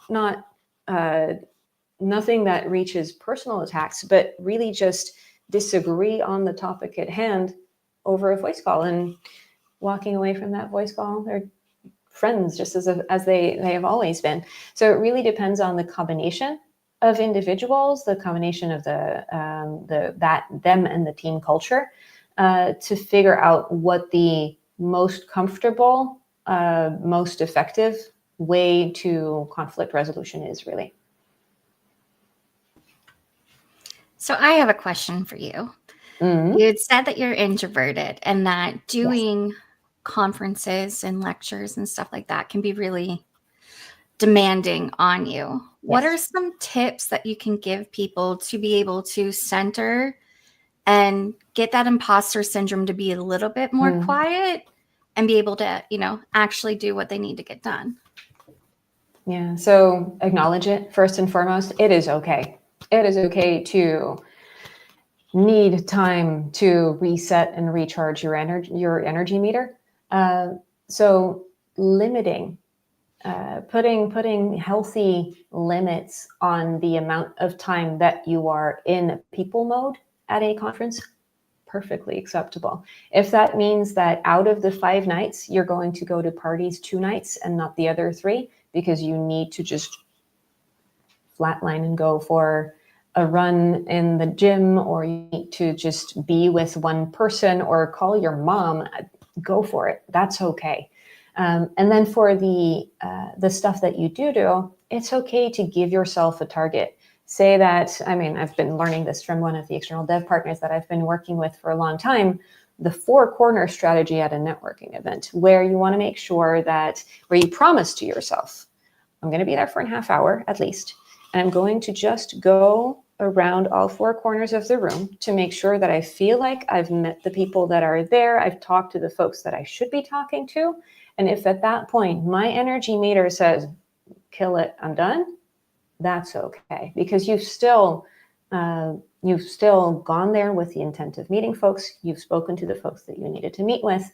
Speaker 3: nothing that reaches personal attacks, but really just disagree on the topic at hand over a voice call, and walking away from that voice call, they're friends just as they have always been. So it really depends on the combination of individuals, the combination of them and the team culture, to figure out what the most comfortable, most effective way to conflict resolution is, really.
Speaker 2: So I have a question for you.
Speaker 3: Mm-hmm.
Speaker 2: You had said that you're introverted and that doing conferences and lectures and stuff like that can be really demanding on you. What are some tips that you can give people to be able to center and get that imposter syndrome to be a little bit more quiet and be able to, actually do what they need to get done?
Speaker 3: Yeah. So acknowledge it first and foremost. It is okay. It is okay to need time to reset and recharge your energy meter. So limiting, putting healthy limits on the amount of time that you are in people mode at a conference, perfectly acceptable. If that means that out of the 5 nights, you're going to go to parties 2 nights and not the other 3 because you need to just flatline and go for a run in the gym, or you need to just be with one person or call your mom, go for it. That's okay. And then for the stuff that you do, it's okay to give yourself a target. Say that, I've been learning this from one of the external dev partners that I've been working with for a long time, the 4 corner strategy at a networking event, where you want to make sure that, where you promise to yourself, I'm going to be there for a half hour at least, and I'm going to just go around all 4 corners of the room to make sure that I feel like I've met the people that are there. I've talked to the folks that I should be talking to. And if at that point my energy meter says, kill it, I'm done, that's okay. Because you've still gone there with the intent of meeting folks. You've spoken to the folks that you needed to meet with.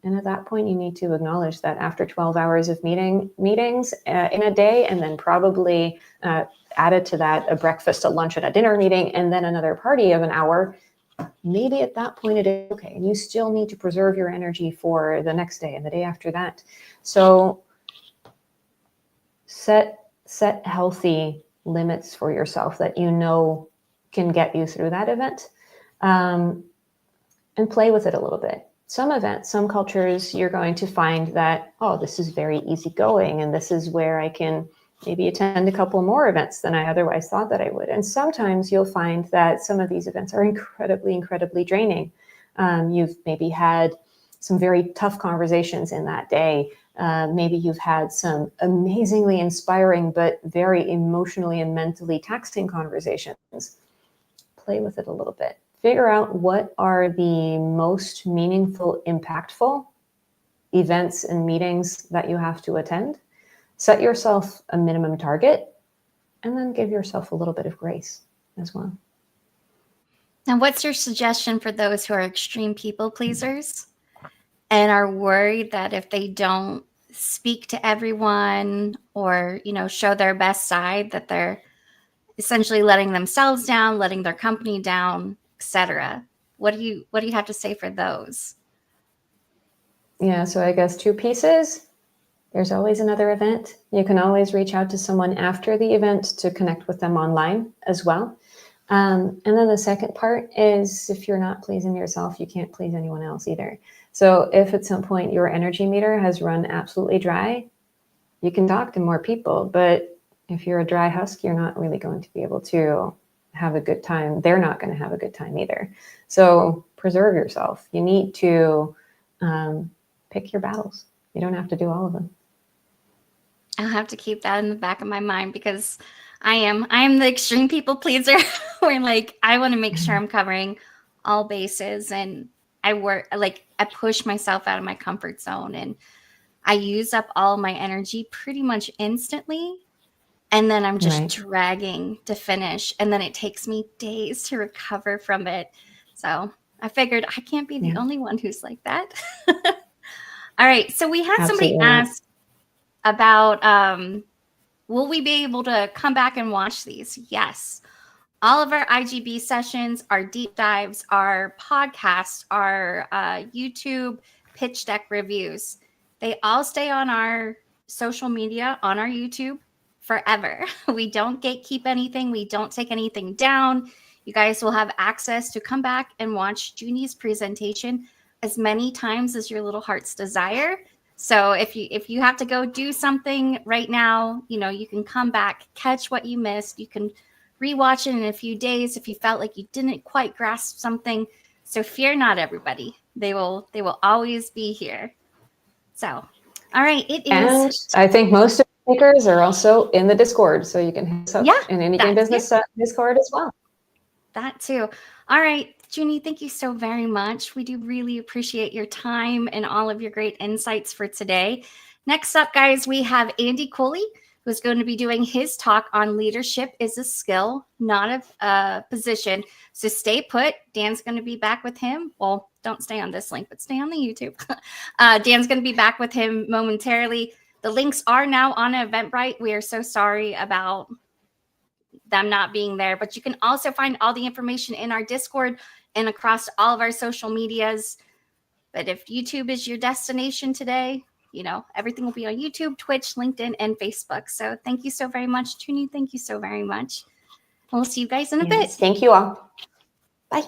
Speaker 3: And at that point, you need to acknowledge that after 12 hours of meetings in a day, and then probably added to that a breakfast, a lunch, and a dinner meeting, and then another party of an hour, maybe at that point it is okay. And you still need to preserve your energy for the next day and the day after that. So set healthy limits for yourself that you know can get you through that event, and play with it a little bit. Some events, some cultures, you're going to find that, oh, this is very easygoing, and this is where I can maybe attend a couple more events than I otherwise thought that I would. And sometimes you'll find that some of these events are incredibly, incredibly draining. You've maybe had some very tough conversations in that day. Maybe you've had some amazingly inspiring, but very emotionally and mentally taxing conversations. Play with it a little bit. Figure out what are the most meaningful, impactful events and meetings that you have to attend. Set yourself a minimum target, and then give yourself a little bit of grace as well.
Speaker 2: Now, what's your suggestion for those who are extreme people pleasers and are worried that if they don't speak to everyone or, show their best side, that they're essentially letting themselves down, letting their company down, etc.? What do you have to say for those?
Speaker 3: Yeah, so I guess 2 pieces. There's always another event. You can always reach out to someone after the event to connect with them online as well. And then the second part is, if you're not pleasing yourself, you can't please anyone else either. So if at some point your energy meter has run absolutely dry, you can talk to more people. But if you're a dry husk, you're not really going to be able to have a good time. They're not going to have a good time either. So preserve yourself. You need to pick your battles. You don't have to do all of them.
Speaker 2: I'll have to keep that in the back of my mind, because I am the extreme people pleaser where I want to make sure I'm covering all bases, and I push myself out of my comfort zone, and I use up all my energy pretty much instantly. And then I'm just dragging to finish. And then it takes me days to recover from it. So I figured I can't be the only one who's like that. All right. So we had somebody ask about, will we be able to come back and watch these? Yes. All of our IGB sessions, our deep dives, our podcasts, our YouTube pitch deck reviews, they all stay on our social media, on our YouTube forever. We don't gatekeep anything. We don't take anything down. You guys will have access to come back and watch Juney's presentation as many times as your little heart's desire. So if you have to go do something right now, you can come back, catch what you missed. You can rewatch it in a few days if you felt like you didn't quite grasp something. So fear not, everybody. They will always be here. So, all right, it is.
Speaker 3: And I think most of the speakers are also in the Discord, so you can hit us up in Any Game Business Discord as well.
Speaker 2: That too. All right, Juney, thank you so very much. We do really appreciate your time and all of your great insights for today. Next up, guys, we have Andy Coley, who's going to be doing his talk on leadership is a skill, not a position. So stay put. Dan's going to be back with him. Well, don't stay on this link, but stay on the YouTube. Dan's going to be back with him momentarily. The links are now on Eventbrite. We are so sorry about them not being there, but you can also find all the information in our Discord and across all of our social medias. But if YouTube is your destination today, everything will be on YouTube, Twitch, LinkedIn, and Facebook. So thank you so very much, Juney. Thank you so very much. We'll see you guys in a bit.
Speaker 3: Thank you all. Bye.